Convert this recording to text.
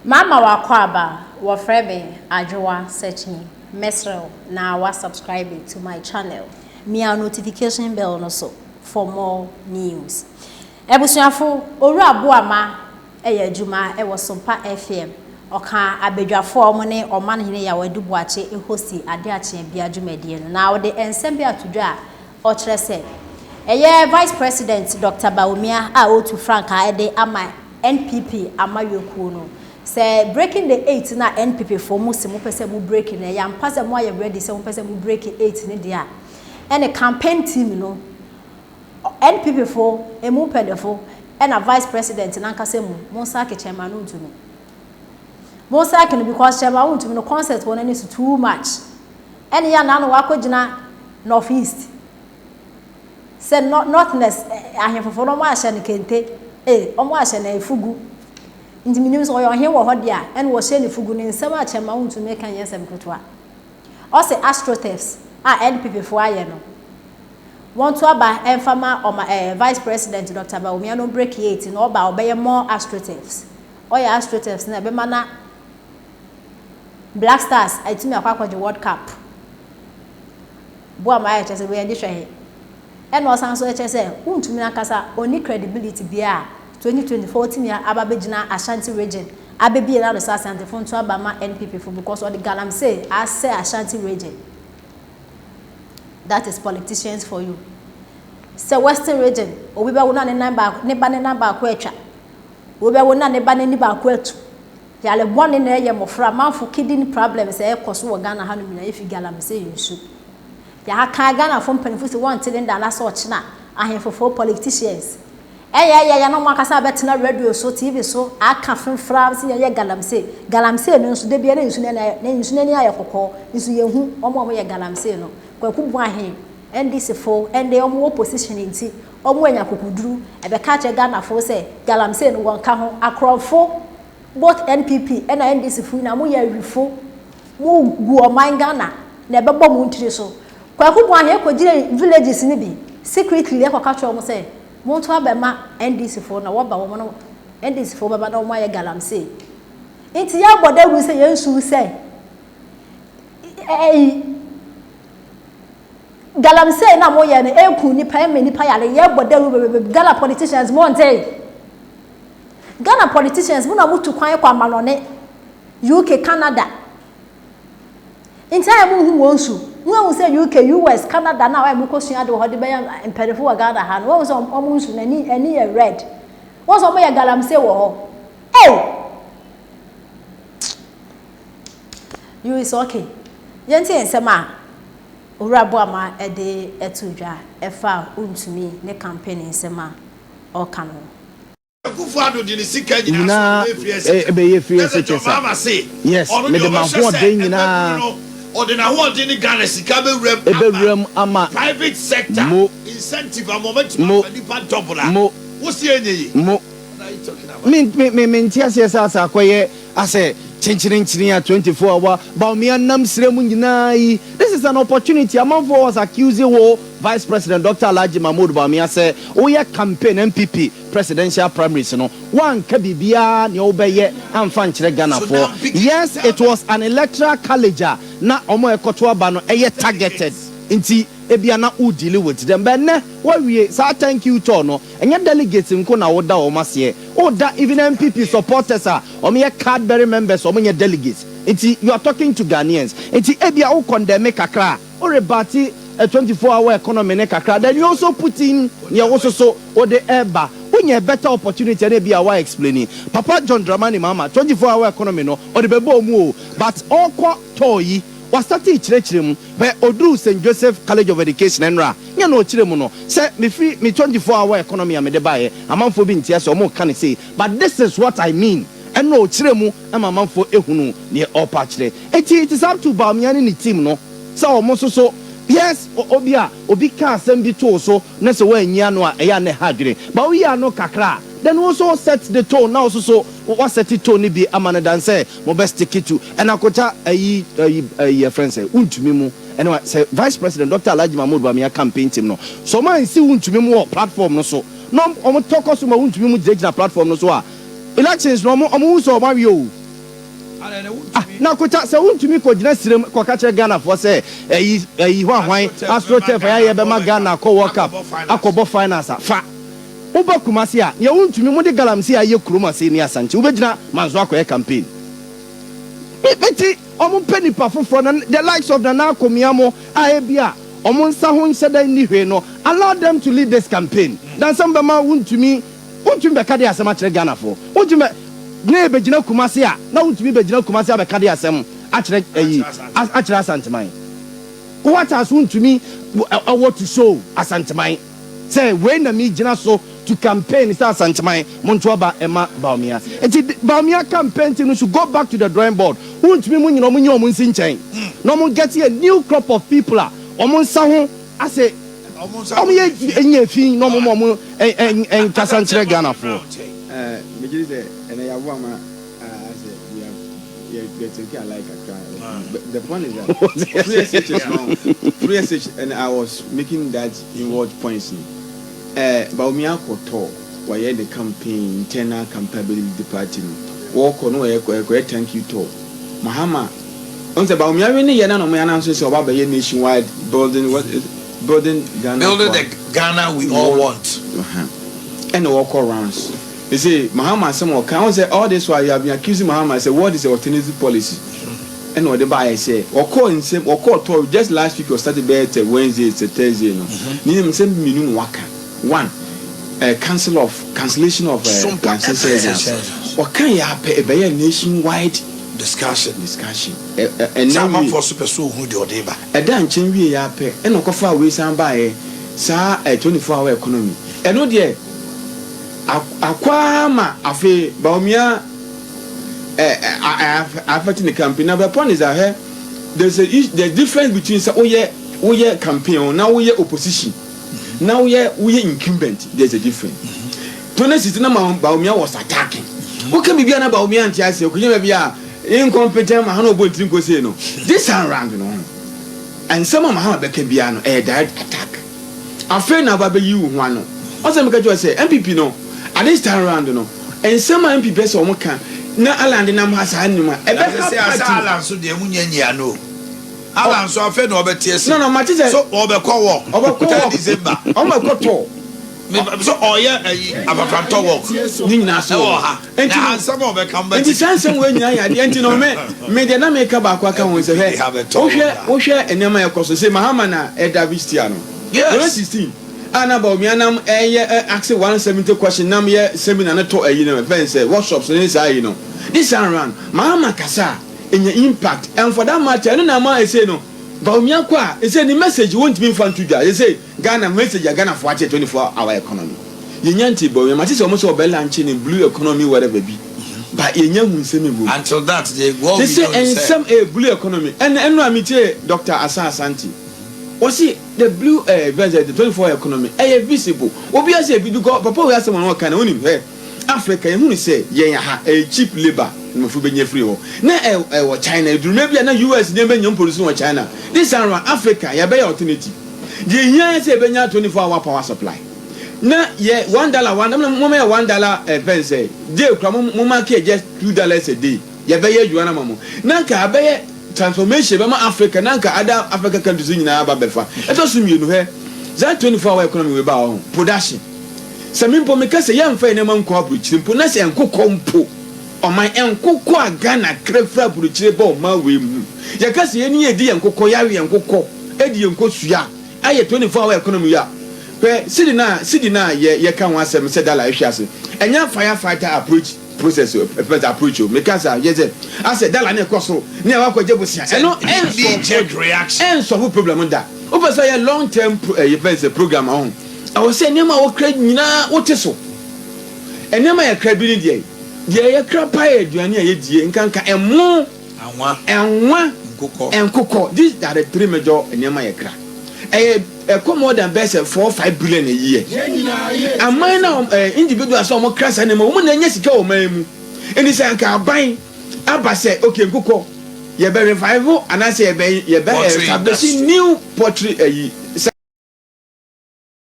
Mama wakwaba wafrebe ajwa searching mesrel na wa subscribe to my channel. Mia notification bell no so for more news. Ebusuafo owura Boamah eye adwuma e wo Sompa FM oka abedwafo omo ne omanhene ya wadu boache ehosi ade ache bia adwumadie no na wo de ensem bia tudwa o kire se eye vice president Dr. Bawumia a otu franka ede ama NPP amayoku no say breaking the 8 na NPP for mu pese mu breaking na ya mpase mu aye ready say mu pese mu break 8 ne dia and a campaign team no NPP for emu pedefo and a vice president na nkase mu monsa ke chairman Wontumi monsa ke no because chairman Wontumi no concept one is too much and ya na no wakogina northeast say northness ahemfofo no ma ahye ne kente omo ahye na efugu nti minim so oyo he wo ho dia en wo hye ne fugu ne nsem a chairman Wontumi kan yesem kotwa o say astrothefts NPP for aye no want to aba enfama vice president Dr. Bawumia no break 8 no oba obeye more astrothefts oya astrothefts na be mana Black Stars itimi akwakoje World Cup Boamah ya chese we ndi hwe en no san so chese Wontumi nakasa oni credibility bia 2024 ya ababegina Ashanti region abebi na so asante fon to aba ma NPP for because of the galamsey I say Ashanti region. That is politicians for you. So Western region, we be wona ne number akwa we be wona ne ba ne ba akwa atu. Ya le bone na ye mofra manfo kidney problems e koso wo Ghana hanu mi na efi galamsey yinsu. Ya ha kan Ghana fo mpanifo se won tele nda na so ochina ahemfofo politicians. Ya no makasa betina radio so TV so aka fenfra se ye galamsey no nso de bia na nsu na ni ayekokọ nsu ye hu omo ye galamsey no kwaku bu ahen NDC fo ende omo opposition nti omo anya kokuduru ebe ka che Ghana fo se galamsey no wonka ho akrofo both NPP and NDC fo na mo ya rifo mo gu oman Ghana na ebe bom ntiri so kwaku bu ahen kogire villages ni bi secretly ekoka che omo se mo to abema NDC fo na wo ba wo no NDC fo baba na wo ya galamsey nti ya boda wu se yensu se galamsey na mo ye ne eku ni pa me ni pa yale ye boda wu Ghana politicians mo nte Ghana politicians mo na mutu kwan kwa manone UK Canada nti ayi mo hu wonsu no say UK US Canada na why mko sua de ho de be impedifo wa Ghana ha no wo so omo nsu na ni ye red wo so mo ye galamsey wo ho you is okay yenti ensema owura Boamah ede etudwa efa Wontumi ne campaign ensema o kan Kufuado di ni sika nyina so ebe ye free chesa yes me de ma ho de nyina ordinary ho de ni Ghana sika be wrem ama private sector incentive a moment mo double mo wo si enyi mo me ntia asa akoye ase chinchirin 24 hour Bawumia nam sremu nyina yi. This is an opportunity among for us accusing wo Vice President Dr. Alhaji Mahmoud Bawumia say oya campaign NPP presidential primaries no one ka bibia ne obeye amfa nkyere Ghana for. Yes, it was an electoral college na omo ekoto aba no eye targeted nti ebia na u deal with them but ne we say thank you to no enye delegates nko na woda o mase oda even NPP supporters omo Cadbury members omo nye delegates nti you are talking to Ghanaians nti ebia o condemn kakra o rebati a 24-hour economy ne kakra then you also put in you also so o de eba when you better opportunity and be our explaining Papa John Dramani mama 24-hour economy no o de bebo mu but all kwa toyi was starting chirechirem where Odru St. Joseph College of Education enra nya no chiremu no say me free me 24-hour economy am de bae amanfo bi ntia so mo kan say but this is what I mean and no chiremu am amanfo ehunu ne opa chire it is up to Bawumia ni team no so mo so yes obi ka asem bi to so na se wa anyia no a eya ne hadwere but we are no kakra then also set the tone now so what set the tone bi amana dan say mo best stick it to and akota ayi friends say Wontumi mu and say Vice President Dr. Alhaji Mahmoud Bawumia campaign team no so man see Wontumi mu platform no so no omo talk us mo Wontumi mu jejina platform no so a elections no omo so ma wi o na kocha se Wontumi ko gina sirem ko ka che Ghana for say eyi ho ahwan AstroTurf ya be ma Ghana ko World Cup akobo finals fa Oba Kumasi a ye Wontumi mo de galamsi a ye kuroma ni Asante wo be gina manzo akoye campaign beti omo penipa foforo na the likes of the na komiamo a bia omo nsa ho nseda ni hwe no allow them to lead this campaign dan some be ma Wontumi be ka de asema kire Ghana for Wontumi ne be gina Kumasi a na Wontumi be gina Kumasi a be ka de asem a kire a kire Asanteman what has Wontumi what to show Asanteman say when na me gina so to campaign is Asanteman Montoba Emma Bawumia. And Bawumia campaign should go back to the drawing board. Wontumi mu nyino mu nyo mu nsinchen. No mo get a new crop of people a omo nsa ho ase omo ye enye fi no mo en kasantre Ghana for. Me just say and I have one we are taking like a try. The point is that free and I was making that in what points. Bawumia koto why the campaign internal capability department walk on where thank you to Mahama on the Bawumia really yana no man answer so about the nationwide building Ghana building the Ghana we all want and walk around you see Mahama some can say all this while you have been accusing Mahama say what is the alternative policy and what the buyer say or call in same or call to just last week or started better Wednesday it's a Thursday no ni same minimum waka one cancellation of Sompa sessions. What can you have a nationwide discussion and now for super so who do deba a dan chen we ya pe and no far away some by sa a 24-hour economy and no dear akwama afi Bawumia affecting the campaign now the point is that there's the difference between oh yeah campaign now we opposition. Now we incumbent. There's a difference. 2016 Bawumia was attacking. What can be an Bawumia and Tiasi? Could you be incompetent? Say no. This time round, no. And some of my can be an direct attack. A friend of you one. Also, because say NPP no. At this time round, no. And some NPP so much can. Na alandi na mhasa anima. Ebe say asala so de munyanya no. Alan so afa na obetie no mati say so obekọ work December omekoto so oye abafanto work ni nyina so enti ansam obekam ba enti sansam we nyina ya de enti no me de na me ka ba kwa ka won se he ohwe enema yakoso say Mahama na Davistia no 2016 ana Bawumia nam ask 170 question nam ye seminar na to ayi na fence workshops ni say no this around Mahama kasa in your impact and for that matter I don't know say no Bawumia kwa say the message won't be fun to they say Ghana message Ghana for 24-hour economy yenyanti Bawumia mati say almost obel launch in blue economy whatever be but yenyahu say me until that they say and some blue economy and no amite Dr. Asante was see the blue version the 24-hour economy visible obi say bi do papa we say one kind onim Africa you say yen ha cheap labor no fu benye free ho na China do maybe na US dem benye produce no China this around Africa ya be alternative the yen say benya 24-hour power supply na ye $1 $1 pence dey kra mo market just $2 a day ya be ye juana mamo na ka be transformation be ma Africa na ka other Africa countries nyina ba befa eto so mienu he that 24-hour economy we ba ho production Samimpo mekase yamfa enema nko abuchire mpo na se enkokọ mpo oman enkokọ agana krefra abuchire ba oma we mu yakase yeni edi enkokọ yawe enkokọ edi enkosua aye 24-hour economy ya pe sidi na ye kan wasem se dala ehwiase enya firefighter approach process approach mekase yeze ase dala na ekoso ne wakwaje bosia eno check reaction enso problem da obasa ye long term program on I was saying, Nema, what credit Nina, what is so? And Nema, a credit, dear, crapay, Diana, ye, and Kanka, and more, and one, and Coco. These are the three major and Nema crack. A come more than best 4 or 5 billion a year. And mine individual saw more crass and a woman, and yes, go, ma'am. And it's a car buying. Abba said, okay, Coco, you're very revival, and I say, you're better establishing new pottery.